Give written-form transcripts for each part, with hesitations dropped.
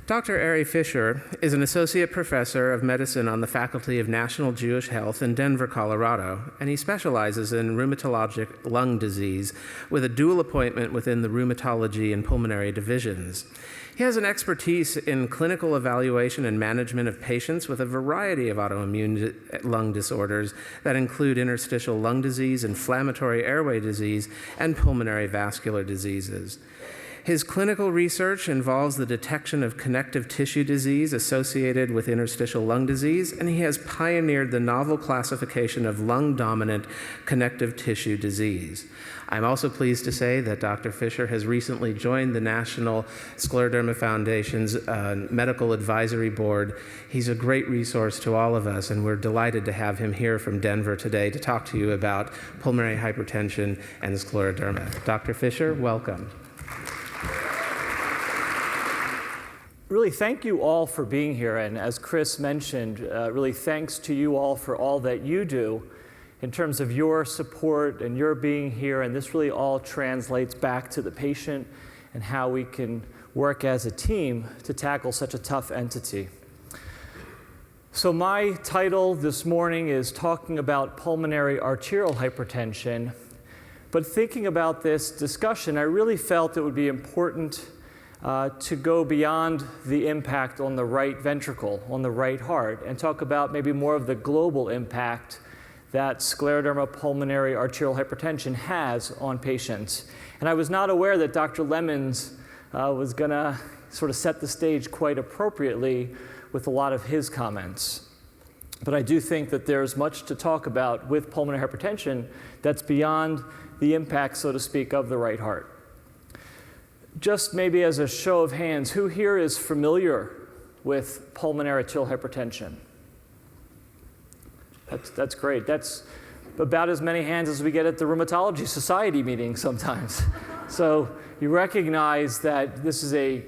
Dr. Aryeh Fischer is an associate professor of medicine on the Faculty of National Jewish Health in Denver, Colorado, and he specializes in rheumatologic lung disease with a dual appointment within the rheumatology and pulmonary divisions. He has an expertise in clinical evaluation and management of patients with a variety of autoimmune lung disorders that include interstitial lung disease, inflammatory airway disease, and pulmonary vascular diseases. His clinical research involves the detection of connective tissue disease associated with interstitial lung disease, and he has pioneered the novel classification of lung-dominant connective tissue disease. I'm also pleased to say that Dr. Fischer has recently joined the National Scleroderma Foundation's Medical Advisory Board. He's a great resource to all of us, and we're delighted to have him here from Denver today to talk to you about pulmonary hypertension and scleroderma. Dr. Fischer, welcome. Really, thank you all for being here, and as Chris mentioned, really thanks to you all for all that you do in terms of your support and your being here, and this really all translates back to the patient and how we can work as a team to tackle such a tough entity. So my title this morning is talking about pulmonary arterial hypertension, but thinking about this discussion, I really felt it would be important to go beyond the impact on the right ventricle, on the right heart, and talk about maybe more of the global impact that scleroderma pulmonary arterial hypertension has on patients. And I was not aware that Dr. Lemons was going to sort of set the stage quite appropriately with a lot of his comments. But I do think that there's much to talk about with pulmonary hypertension that's beyond the impact, so to speak, of the right heart. Just maybe as a show of hands, who here is familiar with pulmonary arterial hypertension? That's great. That's about as many hands as we get at the Rheumatology Society meeting sometimes. So you recognize that this is a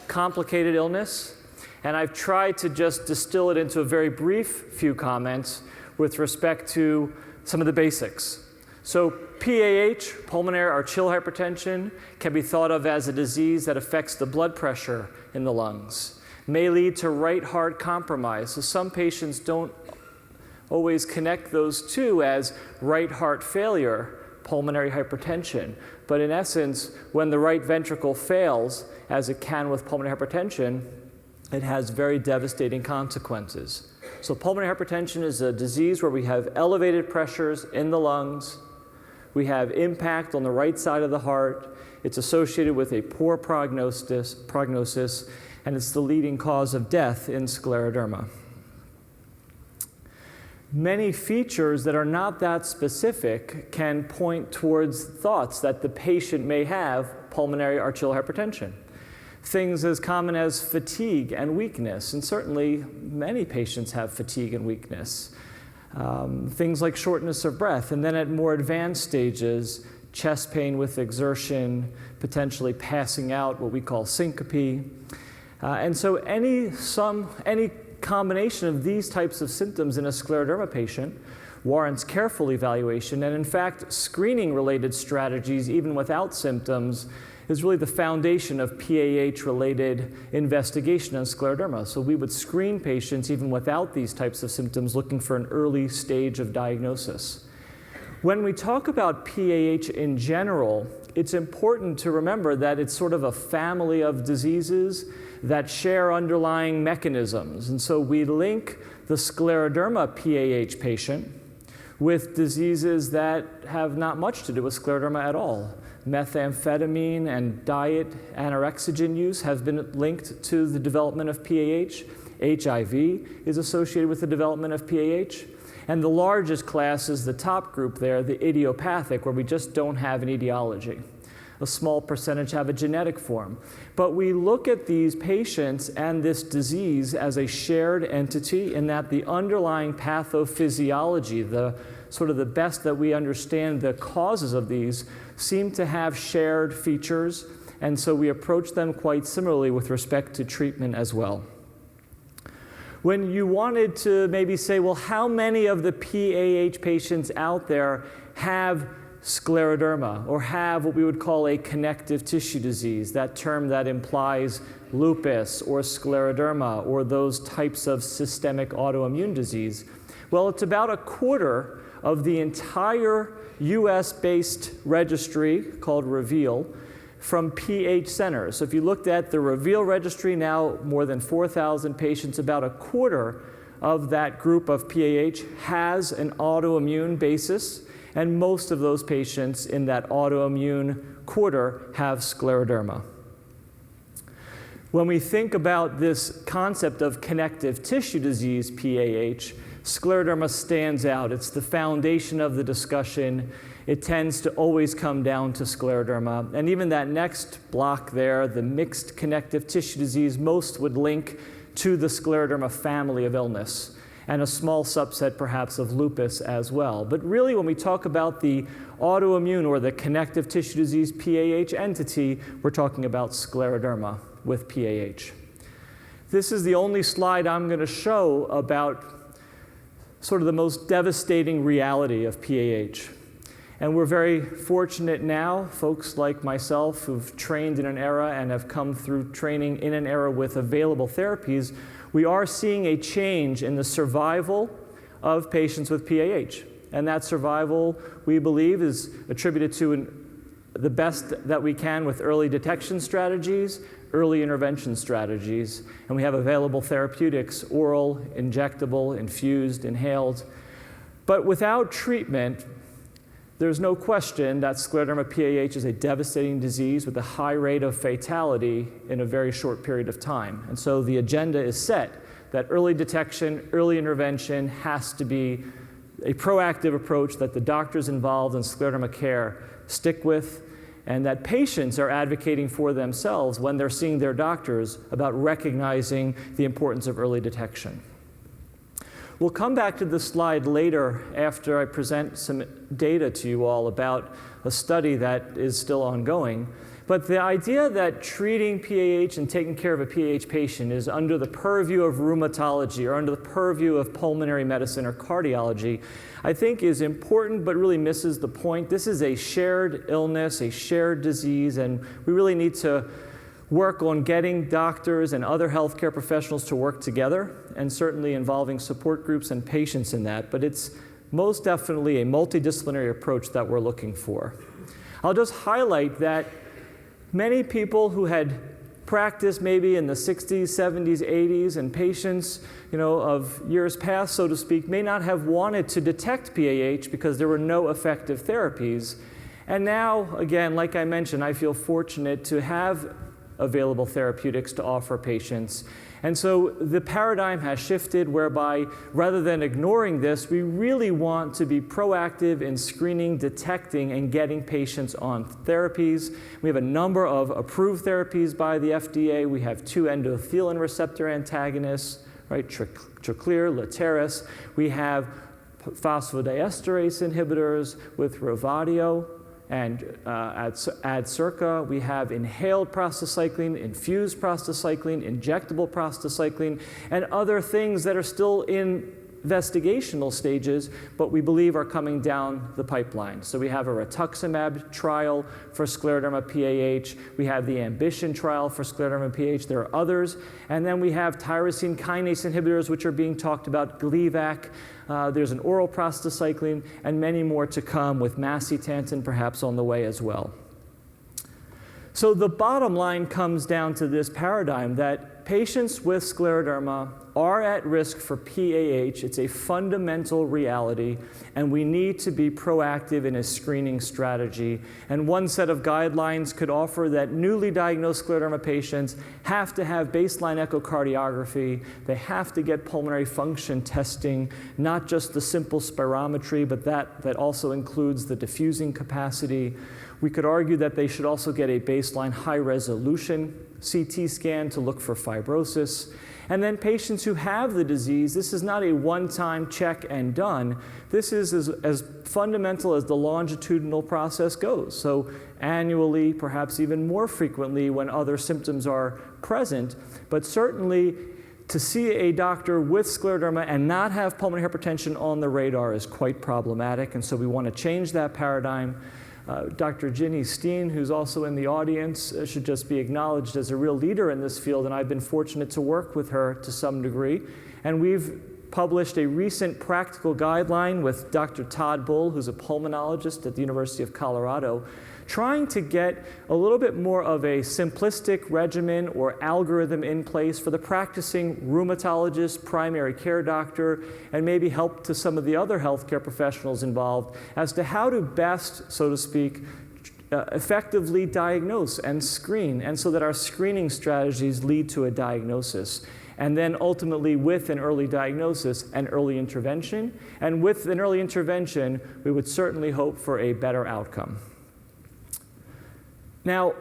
complicated illness, and I've tried to just distill it into a very brief few comments with respect to some of the basics. So PAH, pulmonary arterial hypertension, can be thought of as a disease that affects the blood pressure in the lungs, may lead to right heart compromise. So some patients don't always connect those two as right heart failure, pulmonary hypertension. But in essence, when the right ventricle fails, as it can with pulmonary hypertension, it has very devastating consequences. So pulmonary hypertension is a disease where we have elevated pressures in the lungs. We have impact on the right side of the heart. It's associated with a poor prognosis, and it's the leading cause of death in scleroderma. Many features that are not that specific can point towards thoughts that the patient may have pulmonary arterial hypertension. Things as common as fatigue and weakness, and certainly many patients have fatigue and weakness. Things like shortness of breath, and then at more advanced stages, chest pain with exertion, potentially passing out, what we call syncope. And so any combination of these types of symptoms in a scleroderma patient warrants careful evaluation, and in fact, screening-related strategies, even without symptoms, is really the foundation of PAH-related investigation in scleroderma. So we would screen patients even without these types of symptoms, looking for an early stage of diagnosis. When we talk about PAH in general, it's important to remember that it's sort of a family of diseases that share underlying mechanisms. And so we link the scleroderma PAH patient with diseases that have not much to do with scleroderma at all. Methamphetamine and diet anorexogen use have been linked to the development of PAH. HIV is associated with the development of PAH. And the largest class is the top group there, the idiopathic, where we just don't have an etiology. A small percentage have a genetic form. But we look at these patients and this disease as a shared entity in that the underlying pathophysiology, the sort of the best that we understand the causes of these, seem to have shared features, and so we approach them quite similarly with respect to treatment as well. When you wanted to maybe say, well, how many of the PAH patients out there have scleroderma or have what we would call a connective tissue disease, that term that implies lupus or scleroderma or those types of systemic autoimmune disease? Well, it's about a quarter of the entire US-based registry called REVEAL from PH centers. So if you looked at the REVEAL registry, now more than 4,000 patients, about a quarter of that group of PAH has an autoimmune basis, and most of those patients in that autoimmune quarter have scleroderma. When we think about this concept of connective tissue disease, PAH, scleroderma stands out. It's the foundation of the discussion. It tends to always come down to scleroderma. And even that next block there, the mixed connective tissue disease, most would link to the scleroderma family of illness, and a small subset perhaps of lupus as well. But really, when we talk about the autoimmune or the connective tissue disease PAH entity, we're talking about scleroderma with PAH. This is the only slide I'm going to show about sort of the most devastating reality of PAH. And we're very fortunate now, folks like myself who've trained in an era and have come through training in an era with available therapies, we are seeing a change in the survival of patients with PAH. And that survival, we believe, is attributed to the best that we can with early detection strategies, early intervention strategies, and we have available therapeutics, oral, injectable, infused, inhaled. But without treatment, there's no question that scleroderma PAH is a devastating disease with a high rate of fatality in a very short period of time. And so the agenda is set that early detection, early intervention has to be a proactive approach that the doctors involved in scleroderma care stick with, and that patients are advocating for themselves when they're seeing their doctors about recognizing the importance of early detection. We'll come back to this slide later after I present some data to you all about a study that is still ongoing. But the idea that treating PAH and taking care of a PAH patient is under the purview of rheumatology or under the purview of pulmonary medicine or cardiology, I think is important but really misses the point. This is a shared illness, a shared disease, and we really need to work on getting doctors and other healthcare professionals to work together, and certainly involving support groups and patients in that. But it's most definitely a multidisciplinary approach that we're looking for. I'll just highlight that many people who had practiced maybe in the 60s, 70s, 80s, and patients, of years past, so to speak, may not have wanted to detect PAH because there were no effective therapies. And now, again, like I mentioned, I feel fortunate to have available therapeutics to offer patients. And so the paradigm has shifted whereby rather than ignoring this, we really want to be proactive in screening, detecting, and getting patients on therapies. We have a number of approved therapies by the FDA. We have 2 endothelin receptor antagonists, right? Tracleer, Letairis. We have phosphodiesterase inhibitors with Rovadio and Adcirca. We have inhaled prostacyclin, infused prostacyclin, injectable prostacyclin, and other things that are still in investigational stages, but we believe are coming down the pipeline. So we have a rituximab trial for scleroderma PAH. We have the Ambition trial for scleroderma PAH. There are others. And then we have tyrosine kinase inhibitors, which are being talked about, Gleevec. There's an oral prostacyclin, and many more to come with macitentan perhaps on the way as well. So the bottom line comes down to this paradigm that patients with scleroderma are at risk for PAH. It's a fundamental reality, and we need to be proactive in a screening strategy. And one set of guidelines could offer that newly diagnosed scleroderma patients have to have baseline echocardiography. They have to get pulmonary function testing, not just the simple spirometry, but that also includes the diffusing capacity. We could argue that they should also get a baseline high-resolution CT scan to look for fibrosis. And then patients who have the disease, this is not a one-time check and done. This is as fundamental as the longitudinal process goes. So annually, perhaps even more frequently when other symptoms are present, but certainly to see a doctor with scleroderma and not have pulmonary hypertension on the radar is quite problematic, and so we want to change that paradigm. Dr. Ginny Steen, who's also in the audience, should just be acknowledged as a real leader in this field, and I've been fortunate to work with her to some degree. And we've published a recent practical guideline with Dr. Todd Bull, who's a pulmonologist at the University of Colorado, trying to get a little bit more of a simplistic regimen or algorithm in place for the practicing rheumatologist, primary care doctor, and maybe help to some of the other healthcare professionals involved as to how to best, so to speak, effectively diagnose and screen, and so that our screening strategies lead to a diagnosis. And then ultimately, with an early diagnosis, an early intervention. And with an early intervention, we would certainly hope for a better outcome. Now,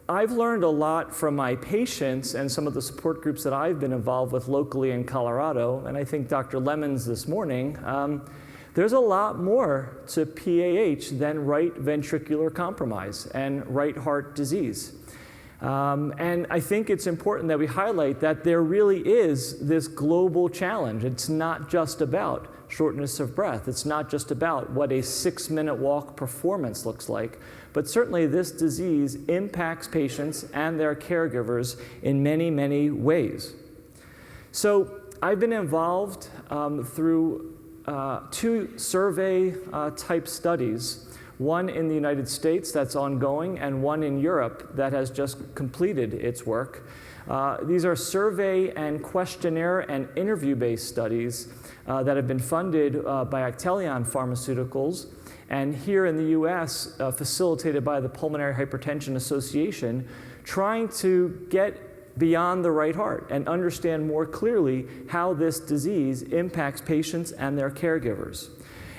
I've learned a lot from my patients and some of the support groups that I've been involved with locally in Colorado, and I think Dr. Lemons this morning, there's a lot more to PAH than right ventricular compromise and right heart disease. And I think it's important that we highlight that there really is this global challenge. It's not just about shortness of breath. It's not just about what a 6-minute walk performance looks like. But certainly this disease impacts patients and their caregivers in many, many ways. So I've been involved through 2 survey-type studies, one in the United States that's ongoing, and one in Europe that has just completed its work. These are survey and questionnaire and interview-based studies that have been funded by Actelion Pharmaceuticals, and here in the US, facilitated by the Pulmonary Hypertension Association, trying to get beyond the right heart and understand more clearly how this disease impacts patients and their caregivers.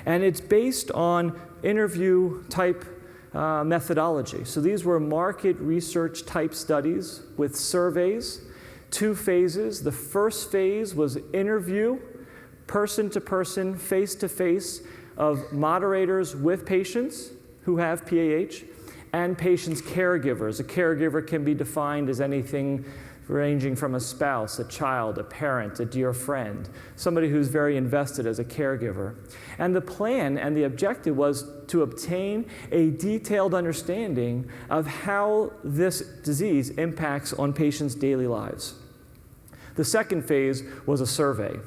And it's based on interview-type methodology. So these were market research-type studies with surveys, 2 phases. The first phase was interview, person-to-person, face-to-face, of moderators with patients who have PAH and patients' caregivers. A caregiver can be defined as anything ranging from a spouse, a child, a parent, a dear friend, somebody who's very invested as a caregiver. And the plan and the objective was to obtain a detailed understanding of how this disease impacts on patients' daily lives. The second phase was a survey.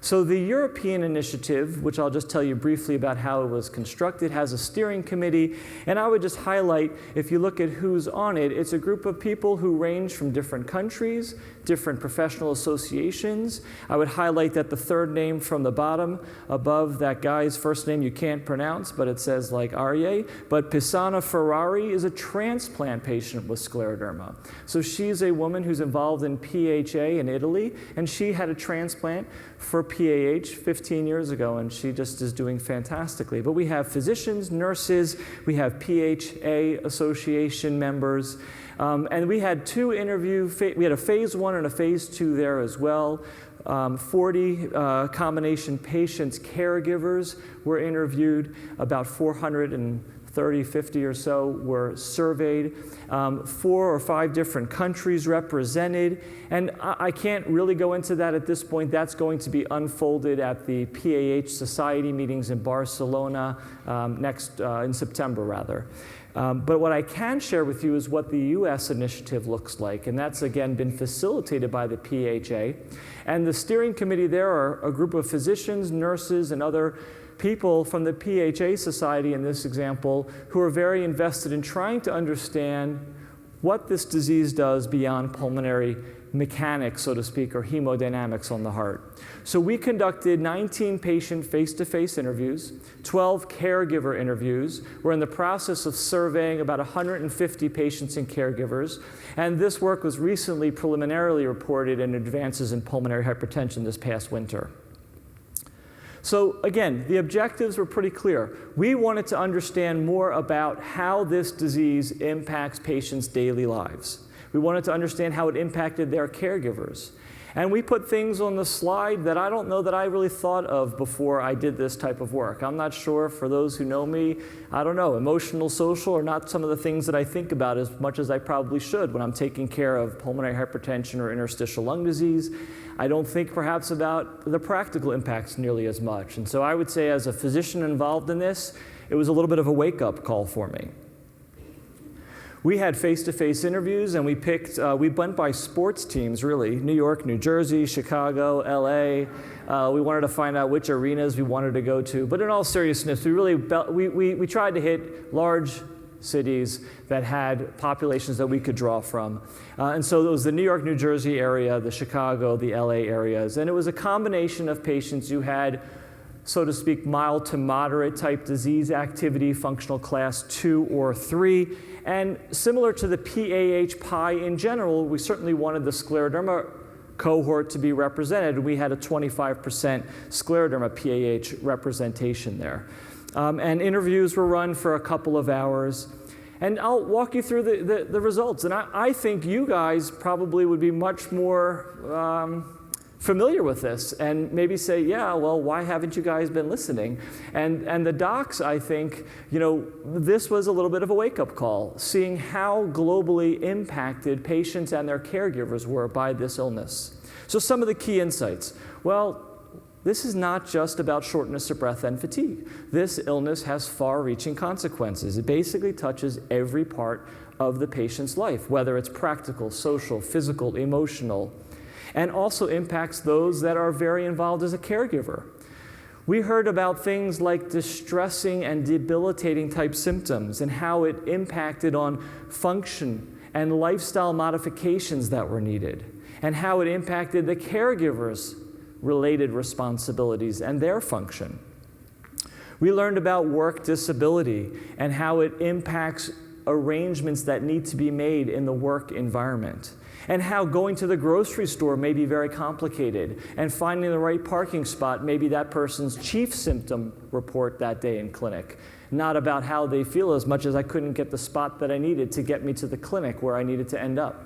So the European initiative, which I'll just tell you briefly about how it was constructed, has a steering committee, and I would just highlight, if you look at who's on it, it's a group of people who range from different countries, different professional associations. I would highlight that the third name from the bottom above that guy's first name you can't pronounce, but it says like Aryeh, but Pisana Ferrari is a transplant patient with scleroderma. So she's a woman who's involved in PHA in Italy, and she had a transplant for PAH 15 years ago, and she just is doing fantastically. But we have physicians, nurses, we have PHA association members, and we had 2 we had a phase 1 and a phase 2 there as well. 40 combination patients, caregivers were interviewed, about 430, 50 or so were surveyed, 4 or 5 different countries represented, and I can't really go into that at this point. That's going to be unfolded at the PAH Society meetings in Barcelona in September, rather. But what I can share with you is what the US initiative looks like, and that's again been facilitated by the PHA. And the steering committee there are a group of physicians, nurses, and other people from the PHA Society in this example who are very invested in trying to understand what this disease does beyond pulmonary mechanics, so to speak, or hemodynamics on the heart. So we conducted 19 patient face-to-face interviews, 12 caregiver interviews. We're in the process of surveying about 150 patients and caregivers, and this work was recently preliminarily reported in Advances in Pulmonary Hypertension this past winter. So again, the objectives were pretty clear. We wanted to understand more about how this disease impacts patients' daily lives. We wanted to understand how it impacted their caregivers. And we put things on the slide that I don't know that I really thought of before I did this type of work. I'm not sure, for those who know me, I don't know, emotional, social are not some of the things that I think about as much as I probably should when I'm taking care of pulmonary hypertension or interstitial lung disease. I don't think perhaps about the practical impacts nearly as much. And so I would say, as a physician involved in this, it was a little bit of a wake-up call for me. We had face-to-face interviews, and we went by sports teams, really. New York, New Jersey, Chicago, LA. We wanted to find out which arenas we wanted to go to. But in all seriousness, we tried to hit large cities that had populations that we could draw from. And so it was the New York, New Jersey area, the Chicago, the LA areas. And it was a combination of patients who had, so to speak, mild to moderate type disease activity, functional class 2 or 3. And similar to the PAH pie in general, we certainly wanted the scleroderma cohort to be represented. We had a 25% scleroderma PAH representation there. And interviews were run for a couple of hours. And I'll walk you through the results. And I think you guys probably would be much more familiar with this and maybe say, yeah, well, why haven't you guys been listening? And the docs, I think, this was a little bit of a wake-up call, seeing how globally impacted patients and their caregivers were by this illness. So some of the key insights. Well, this is not just about shortness of breath and fatigue. This illness has far-reaching consequences. It basically touches every part of the patient's life, whether it's practical, social, physical, emotional, and also impacts those that are very involved as a caregiver. We heard about things like distressing and debilitating type symptoms and how it impacted on function and lifestyle modifications that were needed, and how it impacted the caregivers' related responsibilities and their function. We learned about work disability and how it impacts arrangements that need to be made in the work environment, and how going to the grocery store may be very complicated, and finding the right parking spot may be that person's chief symptom report that day in clinic, not about how they feel as much as I couldn't get the spot that I needed to get me to the clinic where I needed to end up.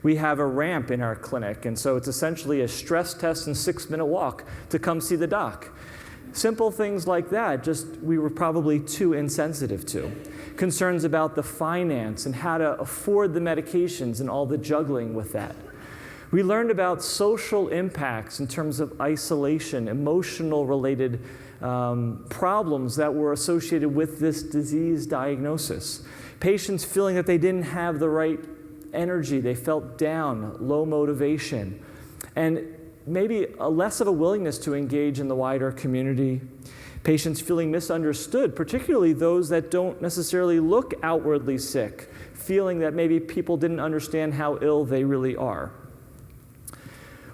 We have a ramp in our clinic, and so it's essentially a stress test and 6-minute walk to come see the doc. Simple things like that, just we were probably too insensitive to. Concerns about the finance and how to afford the medications and all the juggling with that. We learned about social impacts in terms of isolation, emotional related problems that were associated with this disease diagnosis. Patients feeling that they didn't have the right energy, they felt down, low motivation, and maybe less of a willingness to engage in the wider community. Patients feeling misunderstood, particularly those that don't necessarily look outwardly sick, feeling that maybe people didn't understand how ill they really are.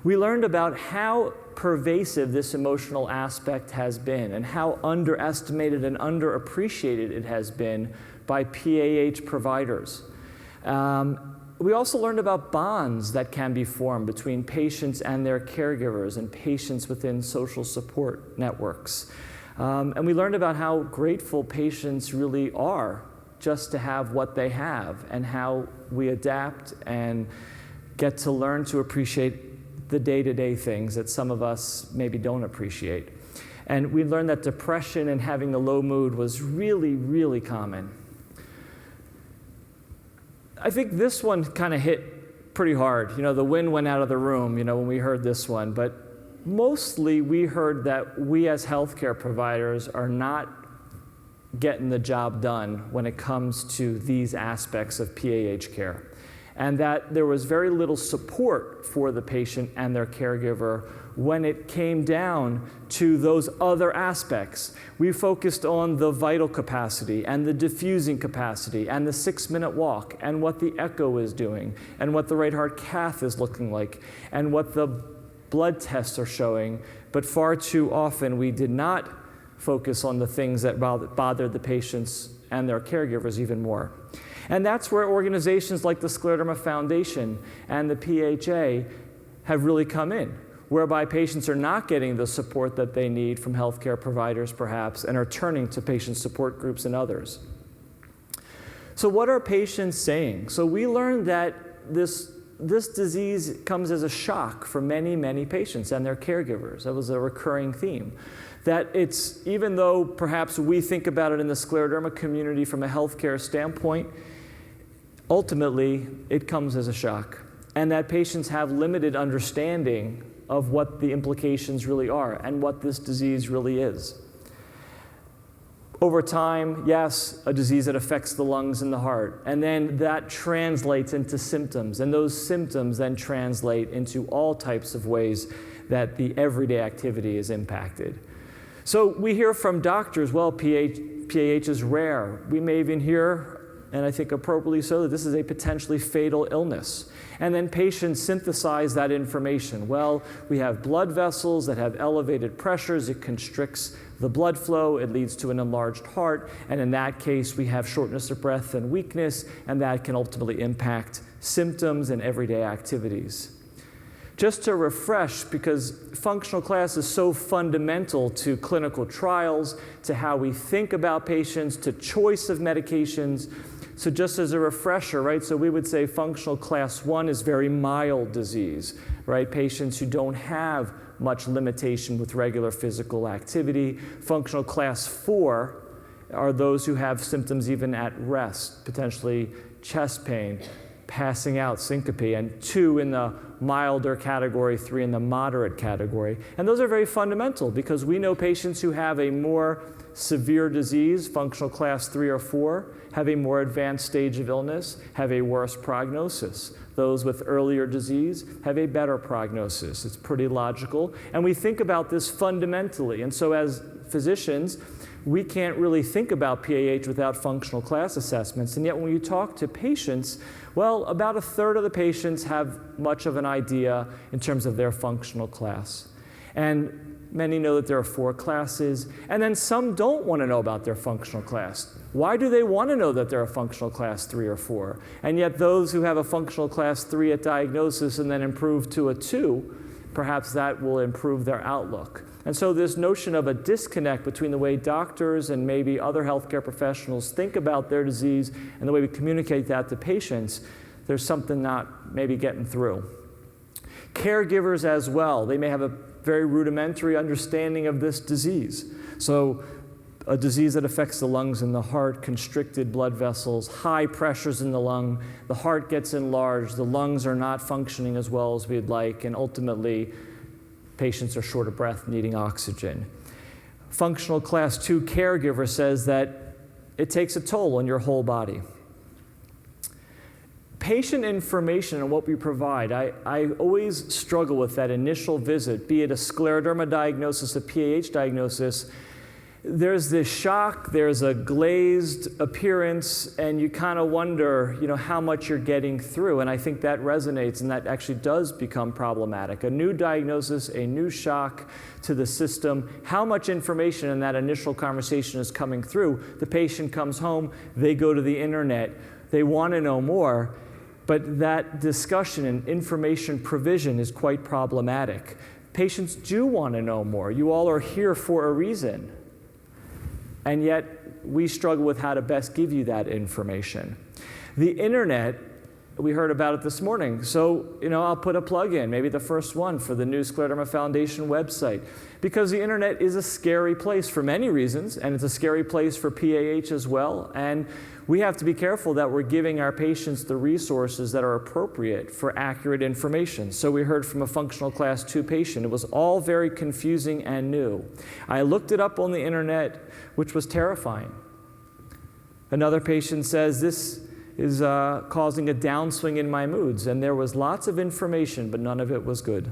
We learned about how pervasive this emotional aspect has been and how underestimated and underappreciated it has been by PAH providers. We also learned about bonds that can be formed between patients and their caregivers and patients within social support networks. And we learned about how grateful patients really are just to have what they have, and how we adapt and get to learn to appreciate the day-to-day things that some of us maybe don't appreciate. And we learned that depression and having the low mood was really, really common. I think this one kind of hit pretty hard. The wind went out of the room, when we heard this one. But mostly we heard that we as healthcare providers are not getting the job done when it comes to these aspects of PAH care, and that there was very little support for the patient and their caregiver when it came down to those other aspects. We focused on the vital capacity and the diffusing capacity and the 6-minute walk and what the echo is doing and what the right heart cath is looking like and what the blood tests are showing, but far too often we did not focus on the things that bothered the patients and their caregivers even more. And that's where organizations like the Scleroderma Foundation and the PHA have really come in, whereby patients are not getting the support that they need from healthcare providers perhaps, and are turning to patient support groups and others. So what are patients saying? So we learned that this this disease comes as a shock for many, many patients and their caregivers. That was a recurring theme. That it's, even though perhaps we think about it in the scleroderma community from a healthcare standpoint, ultimately it comes as a shock. And that patients have limited understanding of what the implications really are and what this disease really is. Over time, yes, a disease that affects the lungs and the heart, and then that translates into symptoms, and those symptoms then translate into all types of ways that the everyday activity is impacted. So we hear from doctors, well, PAH is rare. We may even hear, and I think appropriately so, that this is a potentially fatal illness. And then patients synthesize that information. Well, we have blood vessels that have elevated pressures. It constricts the blood flow. It leads to an enlarged heart. And in that case, we have shortness of breath and weakness, and that can ultimately impact symptoms and everyday activities. Just to refresh, because functional class is so fundamental to clinical trials, to how we think about patients, to choice of medications. So just as a refresher, right, so we would say functional class 1 is very mild disease, right? Patients who don't have much limitation with regular physical activity. Functional class 4 are those who have symptoms even at rest, potentially chest pain, passing out, syncope, and 2 in the milder category, 3 in the moderate category. And those are very fundamental because we know patients who have a more severe disease, functional class 3 or 4, have a more advanced stage of illness, have a worse prognosis. Those with earlier disease have a better prognosis. It's pretty logical. And we think about this fundamentally. And so as physicians, we can't really think about PAH without functional class assessments. And yet when you talk to patients, well, about a third of the patients have much of an idea in terms of their functional class. And many know that there are 4 classes, and then some don't want to know about their functional class. Why do they want to know that they're a functional class 3 or 4? And yet those who have a functional class 3 at diagnosis and then improve to a 2, perhaps that will improve their outlook. And so this notion of a disconnect between the way doctors and maybe other healthcare professionals think about their disease and the way we communicate that to patients, there's something not maybe getting through. Caregivers as well, they may have a very rudimentary understanding of this disease. So a disease that affects the lungs and the heart, constricted blood vessels, high pressures in the lung, the heart gets enlarged, the lungs are not functioning as well as we'd like, and ultimately patients are short of breath, needing oxygen. Functional class 2 caregiver says that it takes a toll on your whole body. Patient information and what we provide, I always struggle with that initial visit, be it a scleroderma diagnosis, a PAH diagnosis. There's this shock, there's a glazed appearance, and you kind of wonder, how much you're getting through. And I think that resonates, and that actually does become problematic. A new diagnosis, a new shock to the system, how much information in that initial conversation is coming through. The patient comes home, they go to the internet, they want to know more, but that discussion and information provision is quite problematic. Patients do want to know more. You all are here for a reason. And yet, we struggle with how to best give you that information. The internet, we heard about it this morning. So, I'll put a plug in, maybe the first one for the new Scleroderma Foundation website. Because the internet is a scary place for many reasons, and it's a scary place for PAH as well. And we have to be careful that we're giving our patients the resources that are appropriate for accurate information. So we heard from a functional class 2 patient. It was all very confusing and new. I looked it up on the internet, which was terrifying. Another patient says, this is causing a downswing in my moods. And there was lots of information, but none of it was good.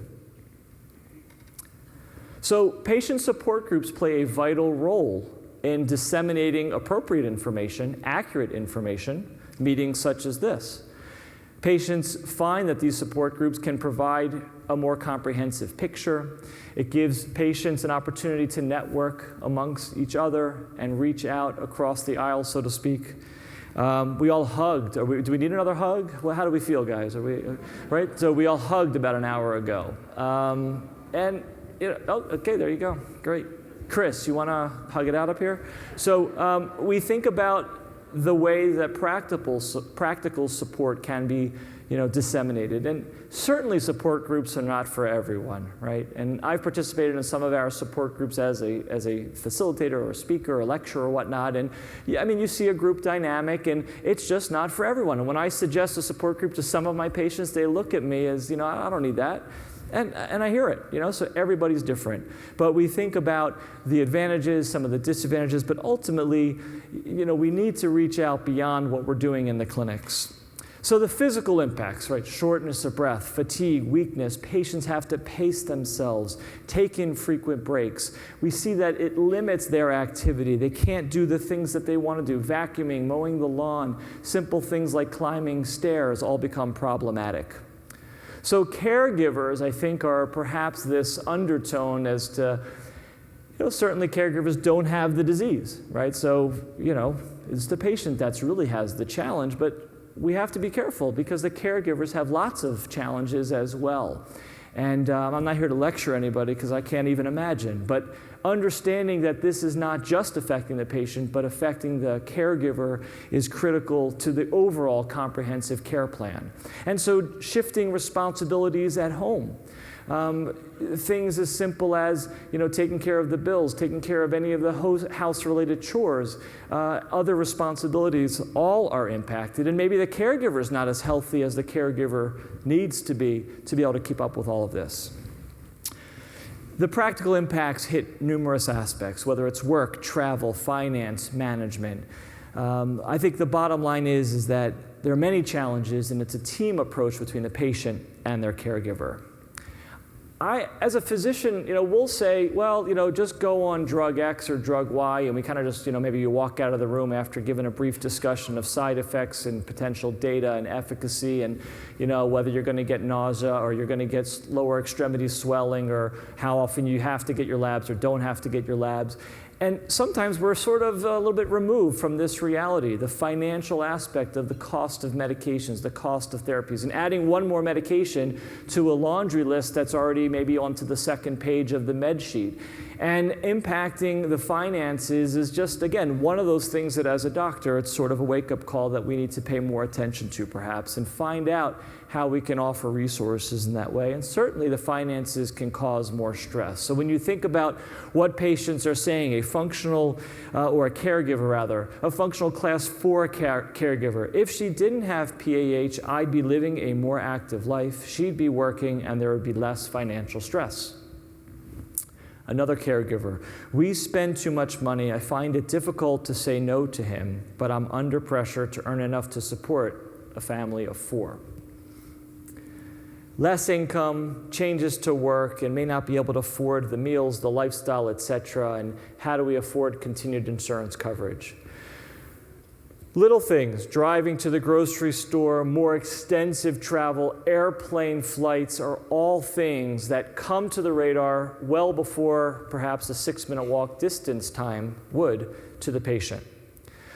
So patient support groups play a vital role in disseminating appropriate information, accurate information, meetings such as this. Patients find that these support groups can provide a more comprehensive picture. It gives patients an opportunity to network amongst each other and reach out across the aisle, so to speak. We all hugged. Do we need another hug? Well, how do we feel, guys? Right? So we all hugged about an hour ago. Okay, there you go. Great. Chris, you want to hug it out up here? So we think about the way that practical support can be disseminated. And certainly support groups are not for everyone, right? And I've participated in some of our support groups as a facilitator or a speaker or a lecturer or whatnot. And yeah, I mean, you see a group dynamic and it's just not for everyone. And when I suggest a support group to some of my patients, they look at me as, I don't need that. And I hear it, so everybody's different. But we think about the advantages, some of the disadvantages, but ultimately, we need to reach out beyond what we're doing in the clinics. So the physical impacts, right? Shortness of breath, fatigue, weakness, patients have to pace themselves, take in frequent breaks. We see that it limits their activity. They can't do the things that they want to do. Vacuuming, mowing the lawn, simple things like climbing stairs all become problematic. So caregivers, I think, are perhaps this undertone as to, certainly caregivers don't have the disease, right? So, it's the patient that's really has the challenge, but we have to be careful because the caregivers have lots of challenges as well. And I'm not here to lecture anybody because I can't even imagine, but understanding that this is not just affecting the patient, but affecting the caregiver is critical to the overall comprehensive care plan. And so shifting responsibilities at home. Things as simple as, taking care of the bills, taking care of any of the house-related chores, other responsibilities, all are impacted. And maybe the caregiver is not as healthy as the caregiver needs to be able to keep up with all of this. The practical impacts hit numerous aspects, whether it's work, travel, finance, management. I think the bottom line is that there are many challenges, and it's a team approach between the patient and their caregiver. As a physician, we'll say, well, just go on drug X or drug Y, and we kind of just, maybe you walk out of the room after giving a brief discussion of side effects and potential data and efficacy and, whether you're going to get nausea or you're going to get lower extremity swelling or how often you have to get your labs or don't have to get your labs. And sometimes we're sort of a little bit removed from this reality, the financial aspect of the cost of medications, the cost of therapies, and adding one more medication to a laundry list that's already maybe onto the second page of the med sheet. And impacting the finances is just, again, one of those things that as a doctor, it's sort of a wake-up call that we need to pay more attention to perhaps and find out how we can offer resources in that way. And certainly the finances can cause more stress. So when you think about what patients are saying, a functional, or a caregiver rather, a functional class 4 caregiver, if she didn't have PAH, I'd be living a more active life, she'd be working, and there would be less financial stress. Another caregiver, we spend too much money. I find it difficult to say no to him, but I'm under pressure to earn enough to support a family of 4. Less income, changes to work, and may not be able to afford the meals, the lifestyle, etc. And how do we afford continued insurance coverage? Little things, driving to the grocery store, more extensive travel, airplane flights are all things that come to the radar well before perhaps a 6-minute walk distance time would to the patient.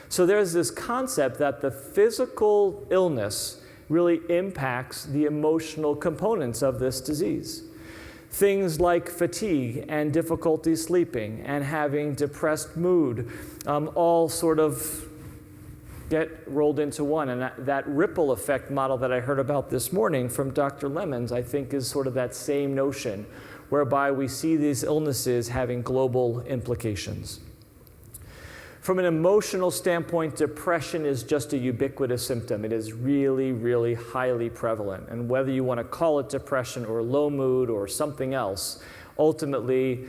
So there's this concept that the physical illness really impacts the emotional components of this disease. Things like fatigue and difficulty sleeping and having depressed mood all sort of get rolled into one. And that ripple effect model that I heard about this morning from Dr. Lemons, I think is sort of that same notion, whereby we see these illnesses having global implications. From an emotional standpoint, depression is just a ubiquitous symptom. It is really, really highly prevalent. And whether you want to call it depression or low mood or something else, ultimately,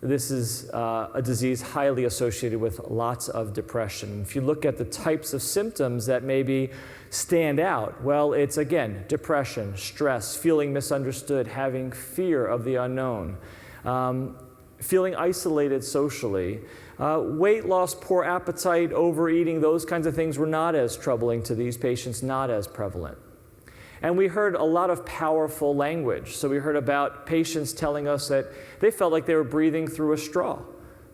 this is a disease highly associated with lots of depression. If you look at the types of symptoms that maybe stand out, well, it's again, depression, stress, feeling misunderstood, having fear of the unknown, feeling isolated socially, weight loss, poor appetite, overeating, those kinds of things were not as troubling to these patients, not as prevalent. And we heard a lot of powerful language. So we heard about patients telling us that they felt like they were breathing through a straw.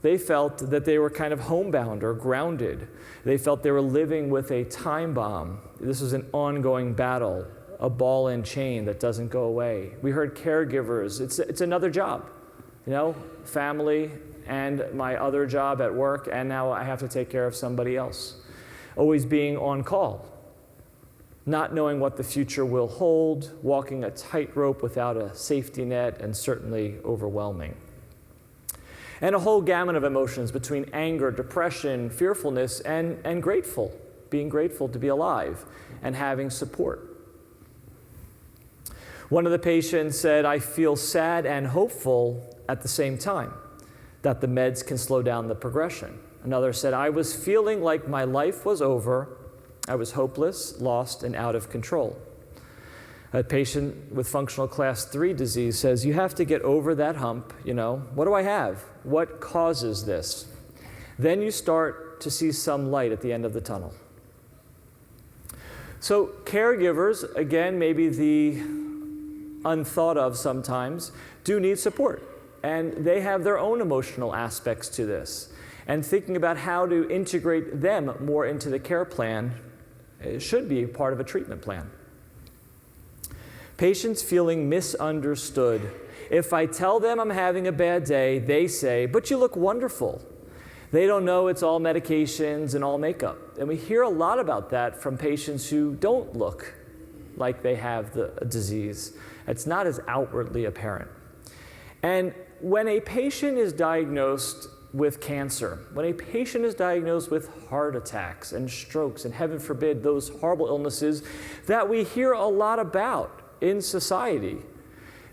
They felt that they were kind of homebound or grounded. They felt they were living with a time bomb. This was an ongoing battle, a ball and chain that doesn't go away. We heard caregivers. It's another job, family and my other job at work, and now I have to take care of somebody else. always being on call, not knowing what the future will hold, walking a tightrope without a safety net, and certainly overwhelming. And a whole gamut of emotions between anger, depression, fearfulness, and grateful, being grateful to be alive and having support. One of the patients said, I feel sad and hopeful at the same time, that the meds can slow down the progression. Another said, I was feeling like my life was over. I was hopeless, lost, and out of control. A patient with functional class 3 disease says, you have to get over that hump, What do I have? What causes this? Then you start to see some light at the end of the tunnel. So caregivers, again, maybe the unthought of sometimes, do need support. And they have their own emotional aspects to this. And thinking about how to integrate them more into the care plan should be part of a treatment plan. Patients feeling misunderstood. If I tell them I'm having a bad day, they say, but you look wonderful. They don't know it's all medications and all makeup. And we hear a lot about that from patients who don't look like they have the disease. It's not as outwardly apparent. And when a patient is diagnosed with cancer, when a patient is diagnosed with heart attacks and strokes, and heaven forbid, those horrible illnesses that we hear a lot about in society,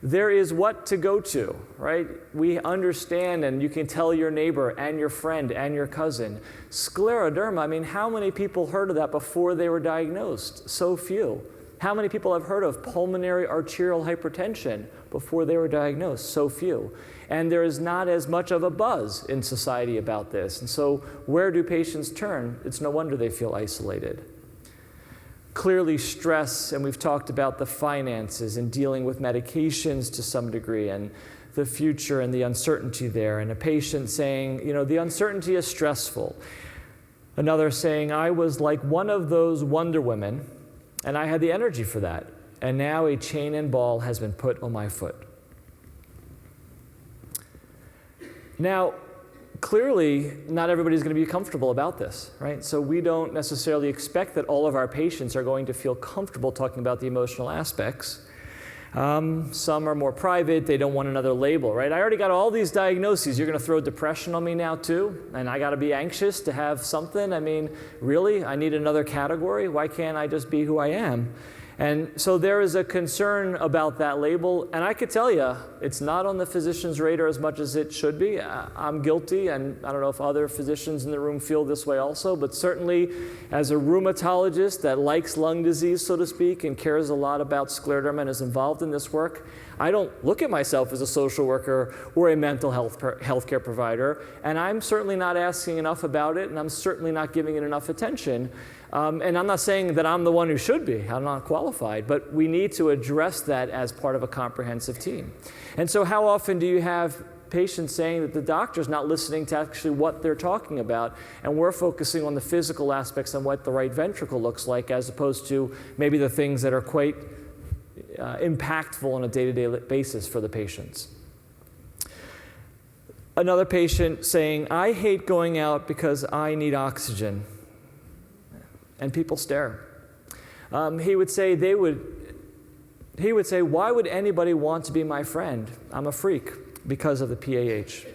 there is what to go to, right? We understand, and you can tell your neighbor and your friend and your cousin. Scleroderma, how many people heard of that before they were diagnosed? So few. How many people have heard of pulmonary arterial hypertension before they were diagnosed? So few. And there is not as much of a buzz in society about this. And so where do patients turn? It's no wonder they feel isolated. Clearly stress, and we've talked about the finances and dealing with medications to some degree, and the future and the uncertainty there. And a patient saying, the uncertainty is stressful. Another saying, I was like one of those Wonder Women, and I had the energy for that. And now a chain and ball has been put on my foot. Now, clearly, not everybody's going to be comfortable about this, right? So we don't necessarily expect that all of our patients are going to feel comfortable talking about the emotional aspects. Some are more private. They don't want another label, right? I already got all these diagnoses. You're going to throw depression on me now too? And I got to be anxious to have something? Really? I need another category? Why can't I just be who I am? And so there is a concern about that label, and I could tell you, it's not on the physician's radar as much as it should be. I'm guilty, and I don't know if other physicians in the room feel this way also, but certainly as a rheumatologist that likes lung disease, so to speak, and cares a lot about scleroderma and is involved in this work, I don't look at myself as a social worker or a mental health healthcare provider, and I'm certainly not asking enough about it, and I'm certainly not giving it enough attention. And I'm not saying that I'm the one who should be. I'm not qualified. But we need to address that as part of a comprehensive team. And so how often do you have patients saying that the doctor's not listening to actually what they're talking about, and we're focusing on the physical aspects and what the right ventricle looks like, as opposed to maybe the things that are quite impactful on a day-to-day basis for the patients? Another patient saying, I hate going out because I need oxygen. And people stare. He would say, why would anybody want to be my friend? I'm a freak because of the PAH.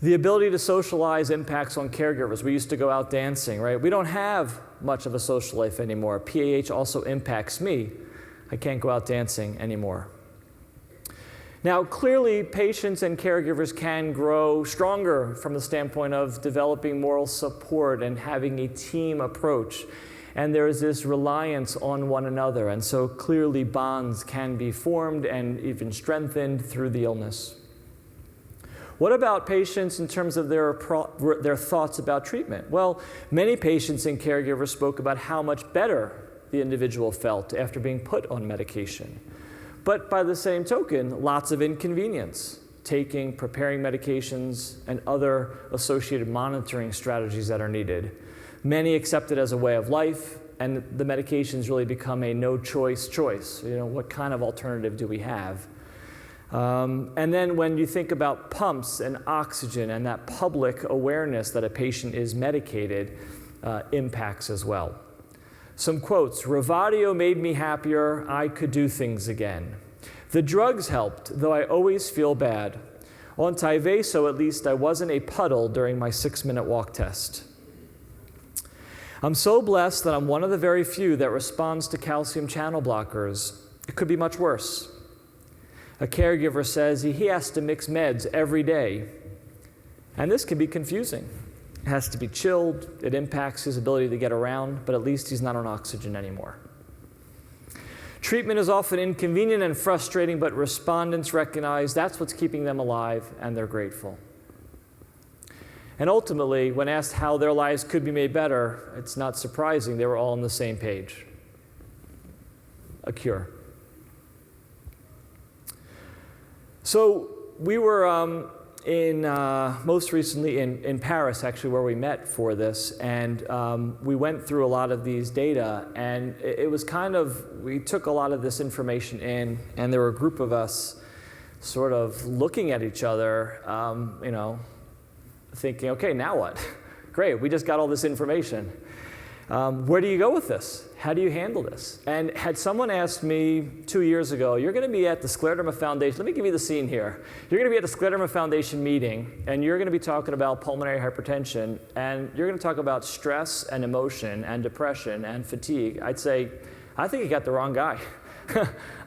The ability to socialize impacts on caregivers. We used to go out dancing, right? We don't have much of a social life anymore. PAH also impacts me. I can't go out dancing anymore. Now, clearly, patients and caregivers can grow stronger from the standpoint of developing moral support and having a team approach. And there is this reliance on one another. And so clearly, bonds can be formed and even strengthened through the illness. What about patients in terms of their thoughts about treatment? Well, many patients and caregivers spoke about how much better the individual felt after being put on medication. But by the same token, lots of inconvenience, preparing medications, and other associated monitoring strategies that are needed. Many accept it as a way of life, and the medications really become a no-choice choice. What kind of alternative do we have? And then when you think about pumps and oxygen and that public awareness that a patient is medicated, impacts as well. Some quotes: Revatio made me happier, I could do things again. The drugs helped, though I always feel bad. On Tyvaso, at least, I wasn't a puddle during my 6-minute walk test. I'm so blessed that I'm one of the very few that responds to calcium channel blockers. It could be much worse. A caregiver says he has to mix meds every day, and this can be confusing. It has to be chilled, it impacts his ability to get around, but at least he's not on oxygen anymore. Treatment is often inconvenient and frustrating, but respondents recognize that's what's keeping them alive, and they're grateful. And ultimately, when asked how their lives could be made better, it's not surprising they were all on the same page: a cure. So we were most recently in Paris, actually, where we met for this, and we went through a lot of these data, and it was we took a lot of this information in, and there were a group of us sort of looking at each other, thinking, okay, now what? Great, we just got all this information. Where do you go with this? How do you handle this? And had someone asked me 2 years ago, you're going to be at the Scleroderma Foundation, let me give you the scene here. You're going to be at the Scleroderma Foundation meeting, and you're going to be talking about pulmonary hypertension, and you're going to talk about stress and emotion and depression and fatigue. I'd say, I think you got the wrong guy.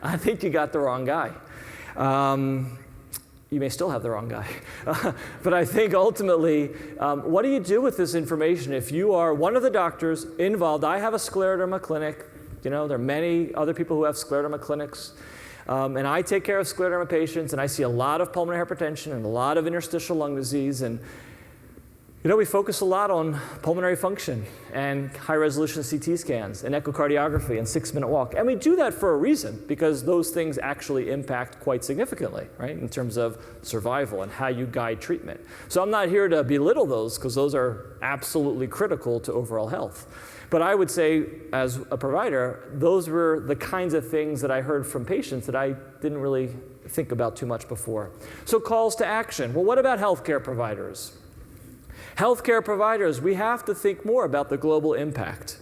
I think you got the wrong guy. You may still have the wrong guy. But I think ultimately, what do you do with this information if you are one of the doctors involved? I have a scleroderma clinic. There are many other people who have scleroderma clinics. And I take care of scleroderma patients, and I see a lot of pulmonary hypertension and a lot of interstitial lung disease. And we focus a lot on pulmonary function and high-resolution CT scans and echocardiography and 6-minute walk. And we do that for a reason, because those things actually impact quite significantly, right, in terms of survival and how you guide treatment. So I'm not here to belittle those, because those are absolutely critical to overall health. But I would say, as a provider, those were the kinds of things that I heard from patients that I didn't really think about too much before. So calls to action. Well, what about healthcare providers? Healthcare providers, we have to think more about the global impact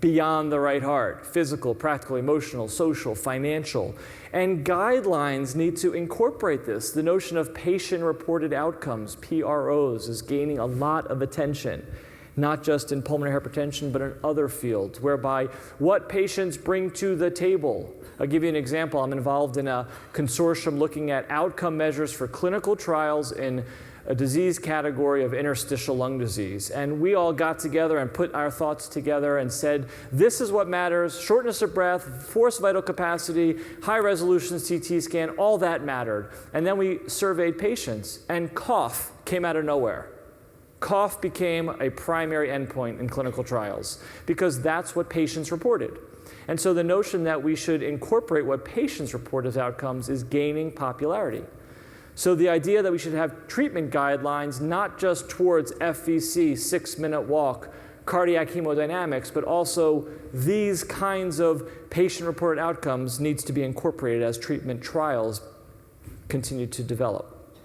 beyond the right heart: physical, practical, emotional, social, financial. And guidelines need to incorporate this. The notion of patient-reported outcomes, PROs, is gaining a lot of attention, not just in pulmonary hypertension, but in other fields, whereby what patients bring to the table. I'll give you an example. I'm involved in a consortium looking at outcome measures for clinical trials in a disease category of interstitial lung disease. And we all got together and put our thoughts together and said, this is what matters: shortness of breath, forced vital capacity, high-resolution CT scan, all that mattered. And then we surveyed patients, and cough came out of nowhere. Cough became a primary endpoint in clinical trials, because that's what patients reported. And so the notion that we should incorporate what patients report as outcomes is gaining popularity. So the idea that we should have treatment guidelines not just towards FVC, 6-minute walk, cardiac hemodynamics, but also these kinds of patient-reported outcomes needs to be incorporated as treatment trials continue to develop.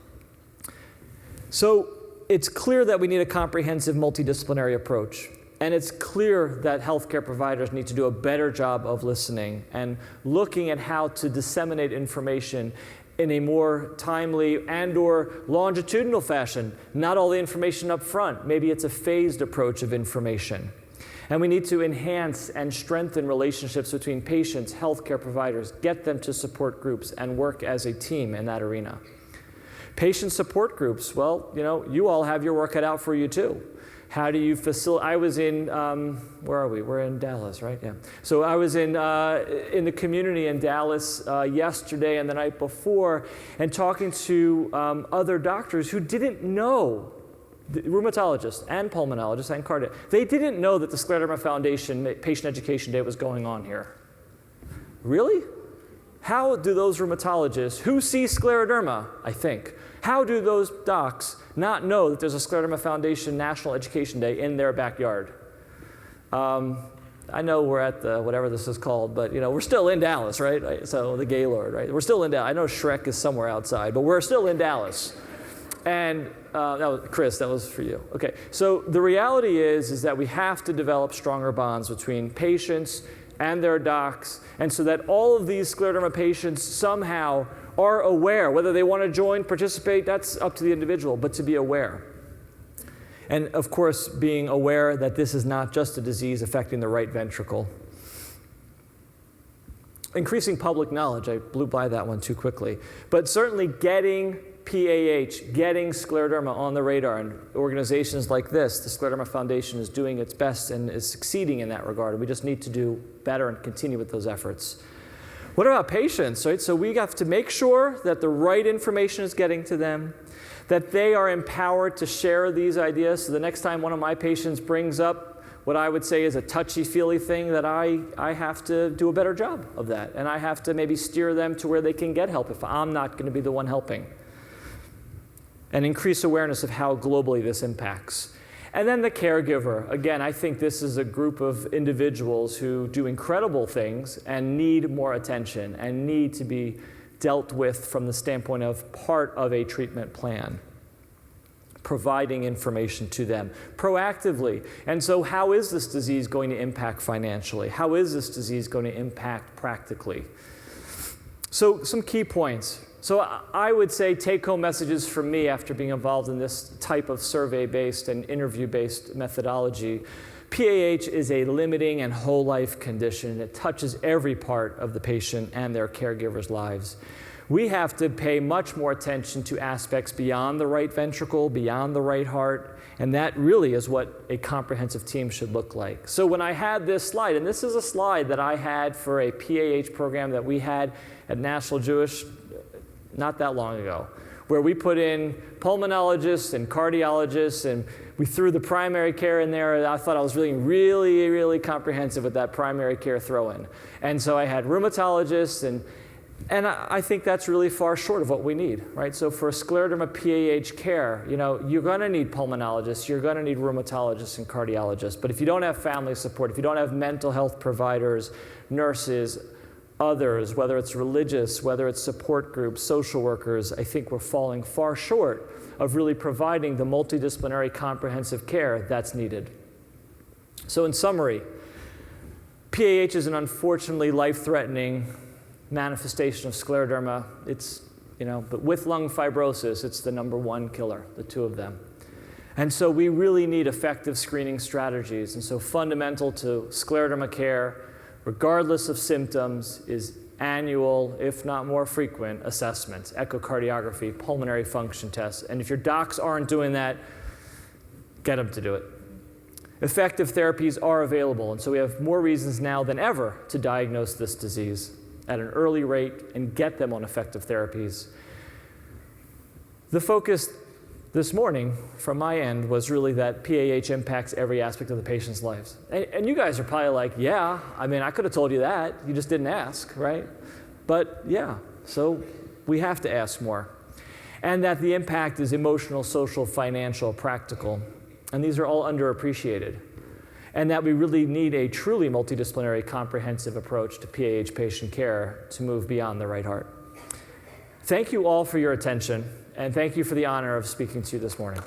So it's clear that we need a comprehensive multidisciplinary approach. And it's clear that healthcare providers need to do a better job of listening and looking at how to disseminate information in a more timely and/or longitudinal fashion. Not all the information up front. Maybe it's a phased approach of information. And we need to enhance and strengthen relationships between patients, healthcare providers, get them to support groups, and work as a team in that arena. Patient support groups, well, you all have your work cut out for you too. How do you facilitate? I was in, where are we? We're in Dallas, right? Yeah. So I was in the community in Dallas yesterday and the night before, and talking to other doctors who didn't know, rheumatologists and pulmonologists and cardiac, they didn't know that the Scleroderma Foundation Patient Education Day was going on here. Really? How do those rheumatologists who see scleroderma, I think, how do those docs not know that there's a Scleroderma Foundation National Education Day in their backyard? I know we're at the, whatever this is called, but we're still in Dallas, right? So the Gaylord, right? We're still in Dallas. I know Shrek is somewhere outside, but we're still in Dallas. And Chris, that was for you. Okay, so the reality is that we have to develop stronger bonds between patients and their docs, and so that all of these scleroderma patients somehow are aware, whether they want to join, participate, that's up to the individual, but to be aware. And of course, being aware that this is not just a disease affecting the right ventricle. Increasing public knowledge, I blew by that one too quickly, but certainly getting PAH, getting scleroderma on the radar, and organizations like this, the Scleroderma Foundation, is doing its best and is succeeding in that regard. We just need to do better and continue with those efforts. What about patients, right? So we have to make sure that the right information is getting to them, that they are empowered to share these ideas. So the next time one of my patients brings up what I would say is a touchy-feely thing, that I have to do a better job of that. And I have to maybe steer them to where they can get help if I'm not going to be the one helping. And increase awareness of how globally this impacts. And then the caregiver. Again, I think this is a group of individuals who do incredible things and need more attention and need to be dealt with from the standpoint of part of a treatment plan, providing information to them proactively. And so how is this disease going to impact financially? How is this disease going to impact practically? So some key points. So I would say take-home messages from me after being involved in this type of survey-based and interview-based methodology. PAH is a limiting and whole life condition. It touches every part of the patient and their caregivers' lives. We have to pay much more attention to aspects beyond the right ventricle, beyond the right heart, and that really is what a comprehensive team should look like. So when I had this slide, and this is a slide that I had for a PAH program that we had at National Jewish not that long ago, where we put in pulmonologists and cardiologists, and we threw the primary care in there. I thought I was really comprehensive with that primary care throw-in. And so I had rheumatologists, and I think that's really far short of what we need, right? So for scleroderma PAH care, you're gonna need pulmonologists, you're gonna need rheumatologists and cardiologists, but if you don't have family support, if you don't have mental health providers, nurses, others, whether it's religious, whether it's support groups, social workers, I think we're falling far short of really providing the multidisciplinary comprehensive care that's needed. So in summary, PAH is an unfortunately life-threatening manifestation of scleroderma. It's, but with lung fibrosis, it's the #1 killer, the two of them. And so we really need effective screening strategies. And so fundamental to scleroderma care, regardless of symptoms, is annual, if not more frequent, assessments, echocardiography, pulmonary function tests. And if your docs aren't doing that, get them to do it. Effective therapies are available, and so we have more reasons now than ever to diagnose this disease at an early rate and get them on effective therapies. The focus this morning, from my end, was really that PAH impacts every aspect of the patient's lives. And you guys are probably like, yeah, I could have told you that. You just didn't ask, right? But yeah, so we have to ask more. And that the impact is emotional, social, financial, practical. And these are all underappreciated. And that we really need a truly multidisciplinary, comprehensive approach to PAH patient care to move beyond the right heart. Thank you all for your attention. And thank you for the honor of speaking to you this morning.